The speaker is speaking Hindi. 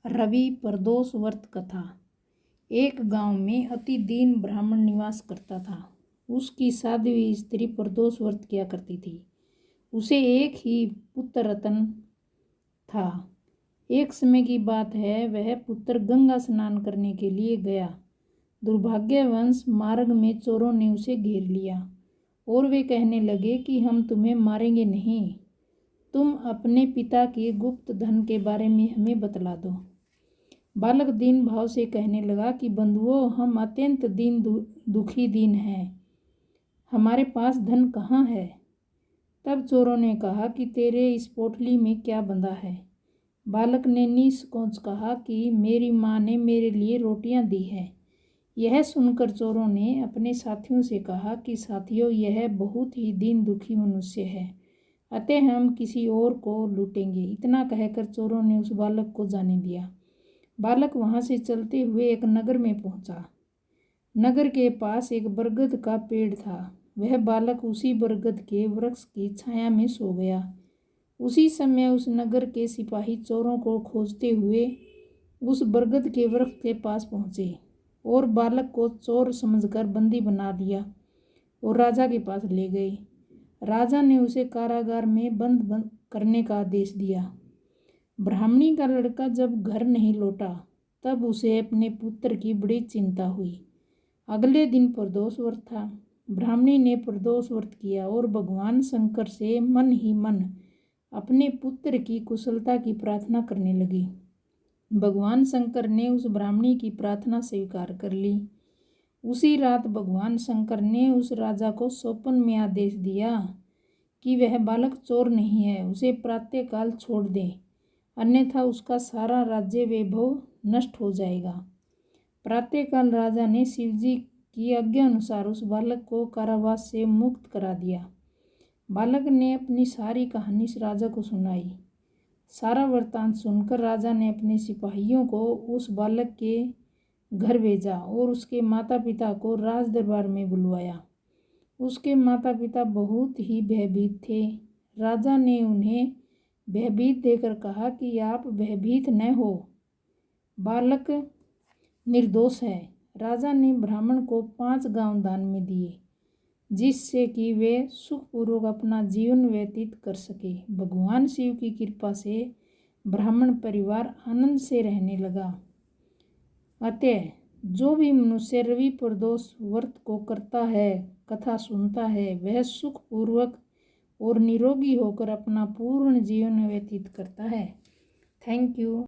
रवि प्रदोष व्रत कथा। एक गांव में अति दीन ब्राह्मण निवास करता था। उसकी साध्वी स्त्री प्रदोष व्रत किया करती थी। उसे एक ही पुत्र रतन था। एक समय की बात है, वह पुत्र गंगा स्नान करने के लिए गया। दुर्भाग्यवश मार्ग में चोरों ने उसे घेर लिया और वे कहने लगे कि हम तुम्हें मारेंगे नहीं, तुम अपने पिता के गुप्त धन के बारे में हमें बतला दो। बालक दीन भाव से कहने लगा कि बंधुओं, हम अत्यंत दुखी दीन हैं, हमारे पास धन कहाँ है। तब चोरों ने कहा कि तेरे इस पोटली में क्या बंधा है। बालक ने निसंकोच कहा कि मेरी माँ ने मेरे लिए रोटियां दी है। यह सुनकर चोरों ने अपने साथियों से कहा कि साथियों, यह बहुत ही दीन दुखी मनुष्य है, अतः हम किसी और को लूटेंगे। इतना कहकर चोरों ने उस बालक को जाने दिया। बालक वहां से चलते हुए एक नगर में पहुंचा। नगर के पास एक बरगद का पेड़ था। वह बालक उसी बरगद के वृक्ष की छाया में सो गया। उसी समय उस नगर के सिपाही चोरों को खोजते हुए उस बरगद के वृक्ष के पास पहुंचे और बालक को चोर समझकर बंदी बना लिया और राजा के पास ले गए। राजा ने उसे कारागार में बंद करने का आदेश दिया। ब्राह्मणी का लड़का जब घर नहीं लौटा, तब उसे अपने पुत्र की बड़ी चिंता हुई। अगले दिन प्रदोष व्रत था। ब्राह्मणी ने प्रदोष व्रत किया और भगवान शंकर से मन ही मन अपने पुत्र की कुशलता की प्रार्थना करने लगी। भगवान शंकर ने उस ब्राह्मणी की प्रार्थना स्वीकार कर ली। उसी रात भगवान शंकर ने उस राजा को स्वप्न में आदेश दिया कि वह बालक चोर नहीं है, उसे प्रातःकाल छोड़ दे, अन्यथा उसका सारा राज्य वैभव नष्ट हो जाएगा। प्रातःकाल राजा ने शिवजी की आज्ञा अनुसार उस बालक को कारावास से मुक्त करा दिया। बालक ने अपनी सारी कहानी इस राजा को सुनाई। सारा वृत्तांत सुनकर राजा ने अपने सिपाहियों को उस बालक के घर भेजा और उसके माता पिता को राज दरबार में बुलवाया। उसके माता पिता बहुत ही भयभीत थे। राजा ने उन्हें भयभीत देकर कहा कि आप भयभीत न हो, बालक निर्दोष है। राजा ने ब्राह्मण को 5 गांव दान में दिए, जिससे कि वे सुखपूर्वक अपना जीवन व्यतीत कर सके। भगवान शिव की कृपा से ब्राह्मण परिवार आनंद से रहने लगा। अतः जो भी मनुष्य रवि प्रदोष व्रत को करता है, कथा सुनता है, वह सुखपूर्वक और निरोगी होकर अपना पूर्ण जीवन व्यतीत करता है। Thank you.